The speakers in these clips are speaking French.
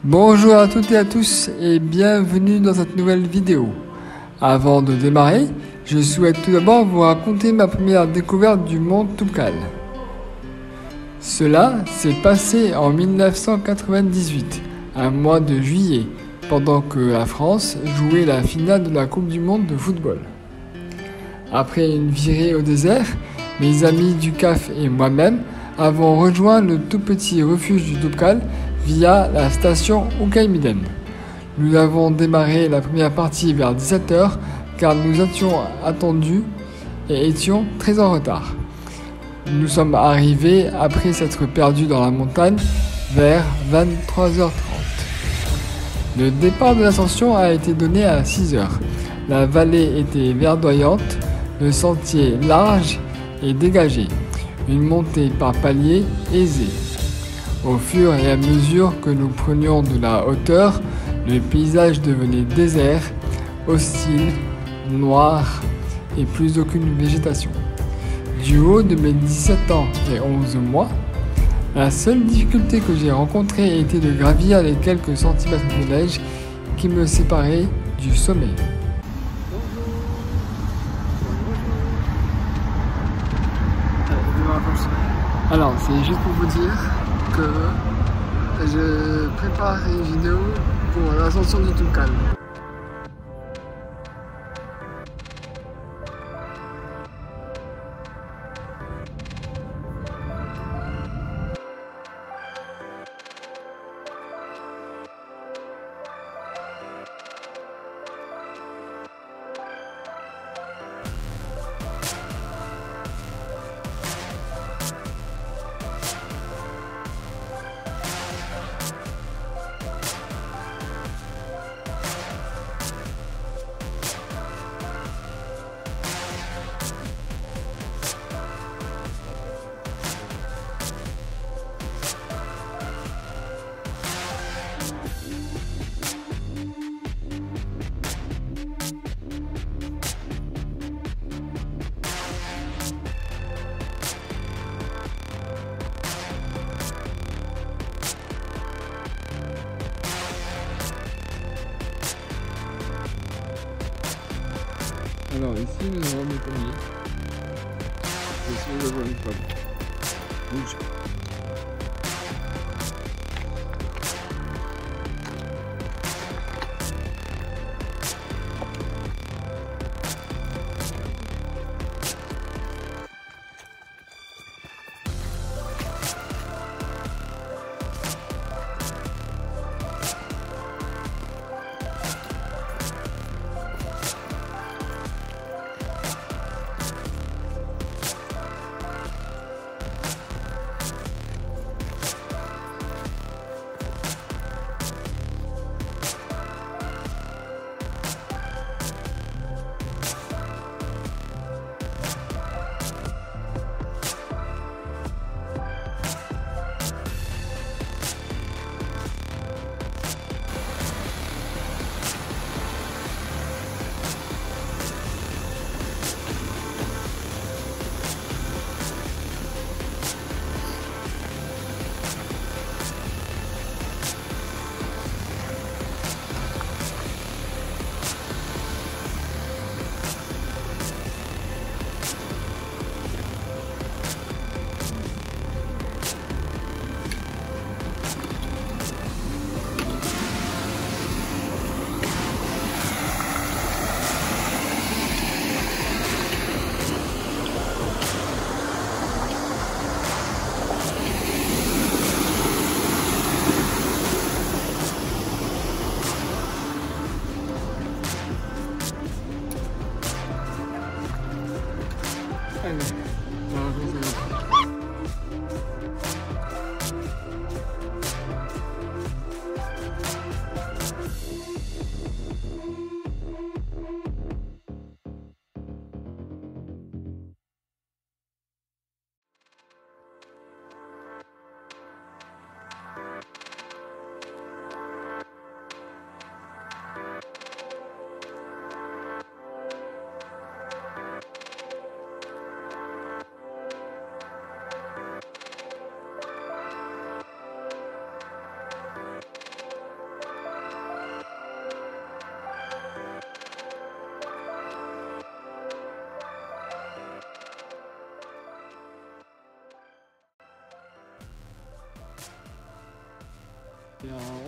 Bonjour à toutes et à tous et bienvenue dans cette nouvelle vidéo. Avant de démarrer, je souhaite tout d'abord vous raconter ma première découverte du mont Toubkal. Cela s'est passé en 1998, un mois de juillet, pendant que la France jouait la finale de la Coupe du Monde de football. Après une virée au désert, mes amis du CAF et moi-même avons rejoint le tout petit refuge du Toubkal via la station Oukaïmiden. Nous avons démarré la première partie vers 17h car nous étions attendus et étions très en retard. Nous sommes arrivés après s'être perdus dans la montagne vers 23h30. Le départ de l'ascension a été donné à 6h. La vallée était verdoyante, le sentier large et dégagé, une montée par paliers aisée. Au fur et à mesure que nous prenions de la hauteur, le paysage devenait désert, hostile, noir et plus aucune végétation. Du haut de mes 17 ans et 11 mois, la seule difficulté que j'ai rencontrée était de gravir les quelques centimètres de neige qui me séparaient du sommet. Alors, c'est juste pour vous dire que je prépare une vidéo pour l'ascension du Toubkal. Alors ici nous avons mes pommiers. Ici nous avons une pomme. Bouge.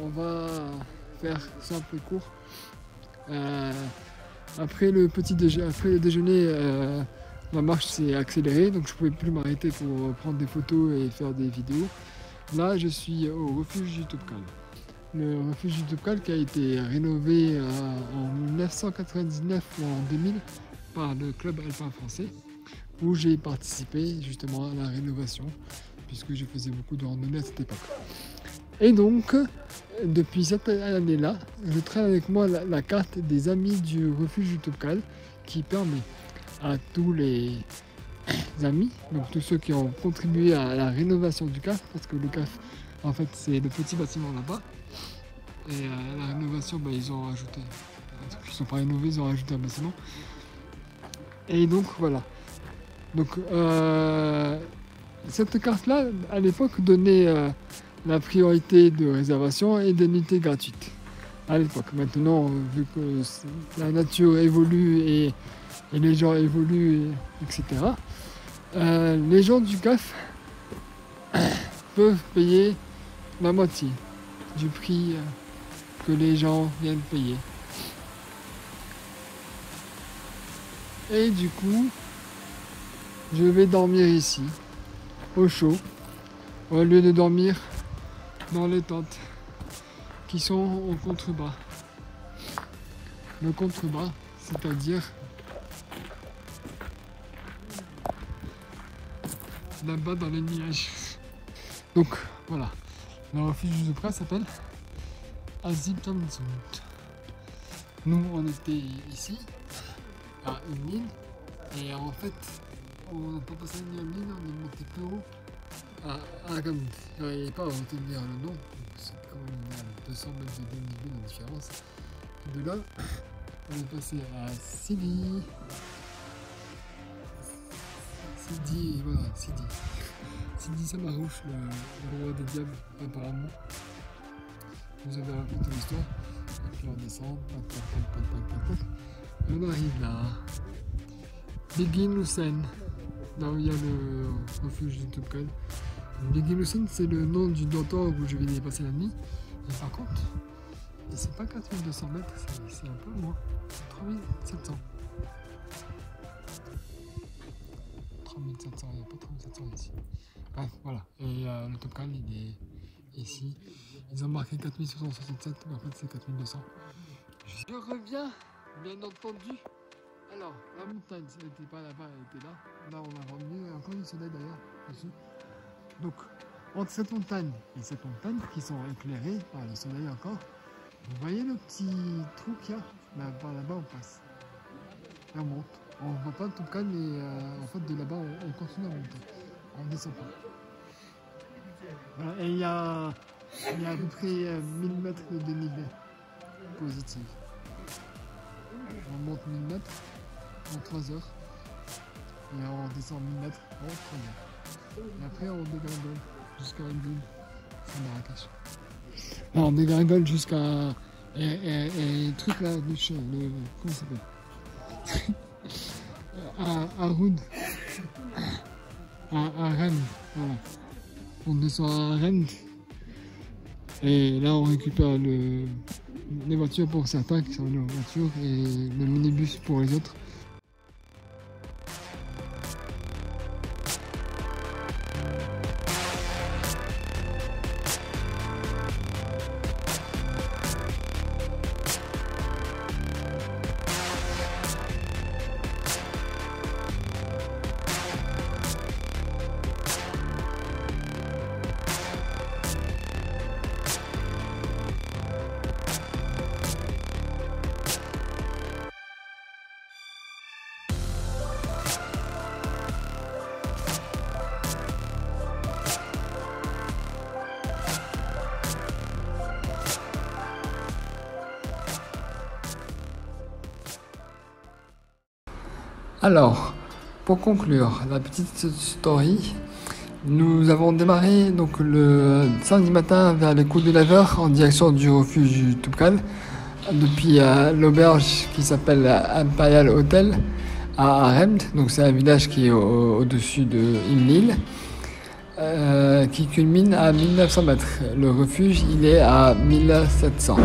On va faire simple et court. Après le déjeuner, la marche s'est accélérée, donc je ne pouvais plus m'arrêter pour prendre des photos et faire des vidéos. Là, je suis au refuge du Toubkal. Le refuge du Toubkal qui a été rénové en 1999 ou en 2000 par le club alpin français, où j'ai participé justement à la rénovation, puisque je faisais beaucoup de randonnées à cette époque. Et donc, depuis cette année-là, je traîne avec moi la carte des amis du refuge du Toubkal, qui permet à tous les amis, donc tous ceux qui ont contribué à la rénovation du CAF, parce que le CAF, en fait, c'est le petit bâtiment là-bas. Et la rénovation, ils ont rajouté, ils ne sont pas rénovés, ils ont rajouté un bâtiment. Et donc voilà. Donc cette carte-là, à l'époque, donnait la priorité de réservation et des nuitées gratuites. À l'époque. Maintenant, vu que la nature évolue et les gens évoluent, etc., les gens du CAF peuvent payer la moitié du prix que les gens viennent payer. Et du coup, je vais dormir ici, au chaud, au lieu de dormir dans les tentes qui sont au contrebas. Le contrebas, c'est-à-dire là-bas dans les nuages. Donc voilà, le refuge du Toubkal s'appelle Azimtamzund. Nous on était ici, à une île, et en fait on n'a pas passé une île, on est monté plus haut à Aramd. Je n'arrivais pas à retenir le nom, c'est quand même 200 mètres de dénivelé de différence. De là, on est passé à Sidi. Sidi Samarouche, le roi des diables, apparemment. Vous avez raconté l'histoire. Et puis on descend, et on arrive là. Begin Hussein, là où il y a le refuge du Toubkal. Begin Hussein, c'est le nom du dortoir où je venais passer la nuit. Et par contre, c'est pas 4200 mètres, c'est un peu moins. 3700. 3700, il n'y a pas 3700 ici. Bref, voilà. Et le Toubkal, il est ici. Ils ont marqué 4667, mais en fait c'est 4200. Je reviens, bien entendu. Alors, la montagne, elle n'était pas là-bas, elle était là. Là, on a revenu, encore du soleil d'ailleurs, dessus. Donc, entre cette montagne et cette montagne, qui sont éclairées par le soleil encore, vous voyez le petit trou qu'il y a là, par là-bas, on passe. Et on monte. On ne voit pas le Toubkal, mais en fait, de là-bas, on continue à monter. On ne descend pas. Voilà, et il y a à peu près 1000 mètres de dénivelé positif. On monte 1000 mètres en 3 heures et on descend 1000 mètres en 3 heures. Et après on dégringole jusqu'à une ville, c'est Marrakech. Alors, on dégringole jusqu'à le truc là, comment ça s'appelle à Roud, à Rennes, voilà. On descend à Rennes et là on récupère les voitures pour certains qui sont venus en voiture et le minibus pour les autres. Alors, pour conclure la petite story, nous avons démarré donc le samedi matin vers les coups de 9h en direction du refuge du Toubkal, depuis l'auberge qui s'appelle Imperial Hotel à Aramd, donc c'est un village qui est au-dessus de Imnil. qui culmine à 1900 mètres. Le refuge, il est à 1700.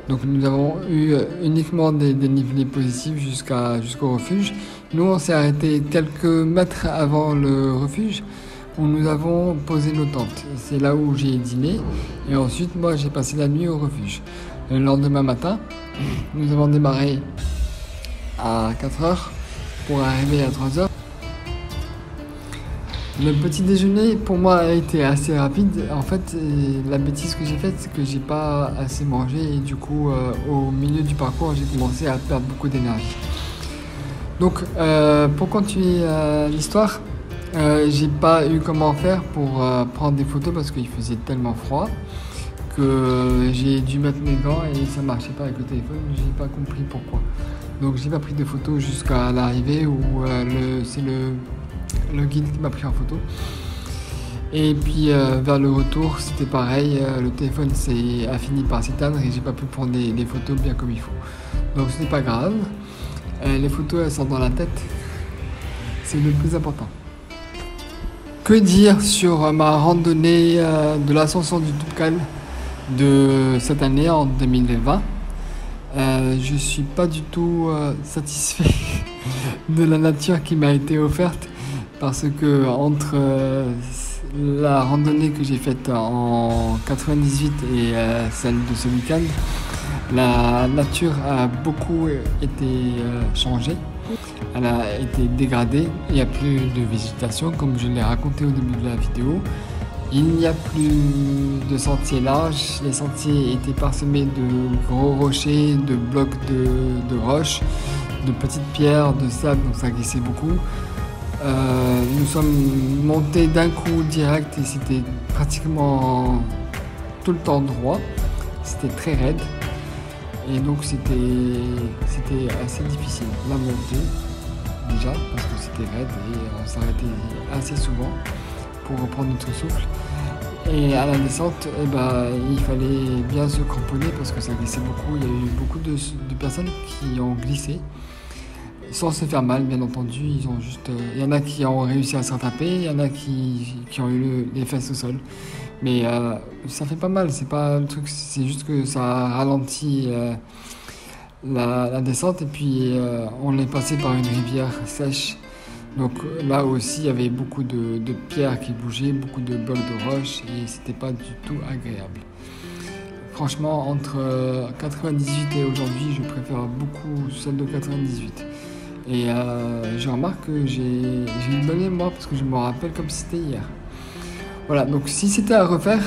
Donc nous avons eu uniquement des dénivelés positifs jusqu'au refuge. Nous, on s'est arrêté quelques mètres avant le refuge où nous avons posé nos tentes. C'est là où j'ai dîné et ensuite moi j'ai passé la nuit au refuge. Le lendemain matin, nous avons démarré à 4h pour arriver à 3h. Le petit déjeuner pour moi a été assez rapide. En fait, la bêtise que j'ai faite, c'est que j'ai pas assez mangé et du coup, au milieu du parcours, j'ai commencé à perdre beaucoup d'énergie. Donc, pour continuer l'histoire, j'ai pas eu comment faire pour prendre des photos parce qu'il faisait tellement froid que j'ai dû mettre mes gants et ça marchait pas avec le téléphone. J'ai pas compris pourquoi. Donc, j'ai pas pris de photos jusqu'à l'arrivée où c'est le guide qui m'a pris en photo. Et puis vers le retour, c'était pareil, le téléphone a fini par s'éteindre et j'ai pas pu prendre des photos bien comme il faut. Donc ce n'est pas grave, les photos elles sont dans la tête, c'est le plus important. Que dire sur ma randonnée de l'ascension du Toubkal de cette année en 2020? Je suis pas du tout satisfait de la nature qui m'a été offerte. Parce que entre la randonnée que j'ai faite en 98 et celle de ce week-end, la nature a beaucoup été changée. Elle a été dégradée. Il n'y a plus de végétation, comme je l'ai raconté au début de la vidéo. Il n'y a plus de sentiers larges. Les sentiers étaient parsemés de gros rochers, de blocs de roches, de petites pierres, de sable, donc ça glissait beaucoup. Nous sommes montés d'un coup direct et c'était pratiquement tout le temps droit. C'était très raide et donc c'était assez difficile. La montée déjà parce que c'était raide et on s'arrêtait assez souvent pour reprendre notre souffle. Et à la descente, il fallait bien se cramponner parce que ça glissait beaucoup. Il y a eu beaucoup de personnes qui ont glissé. Sans se faire mal, bien entendu, il y en a qui ont réussi à se rattraper, il y en a qui ont eu les fesses au sol. Mais ça fait pas mal, c'est pas le truc, c'est juste que ça ralentit la descente et puis on est passé par une rivière sèche. Donc là aussi, il y avait beaucoup de pierres qui bougeaient, beaucoup de blocs de roches et c'était pas du tout agréable. Franchement, entre 98 et aujourd'hui, je préfère beaucoup celle de 98. Et je remarque que j'ai une bonne mémoire parce que je me rappelle comme si c'était hier. Voilà, donc si c'était à refaire,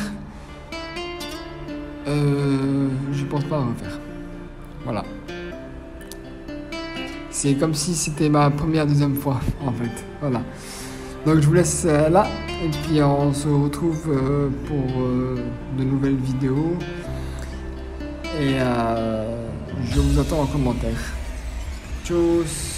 je pense pas à refaire. Voilà. C'est comme si c'était ma deuxième fois en fait. Voilà. Donc je vous laisse là et puis on se retrouve pour de nouvelles vidéos. Et je vous attends en commentaire. Tchuss.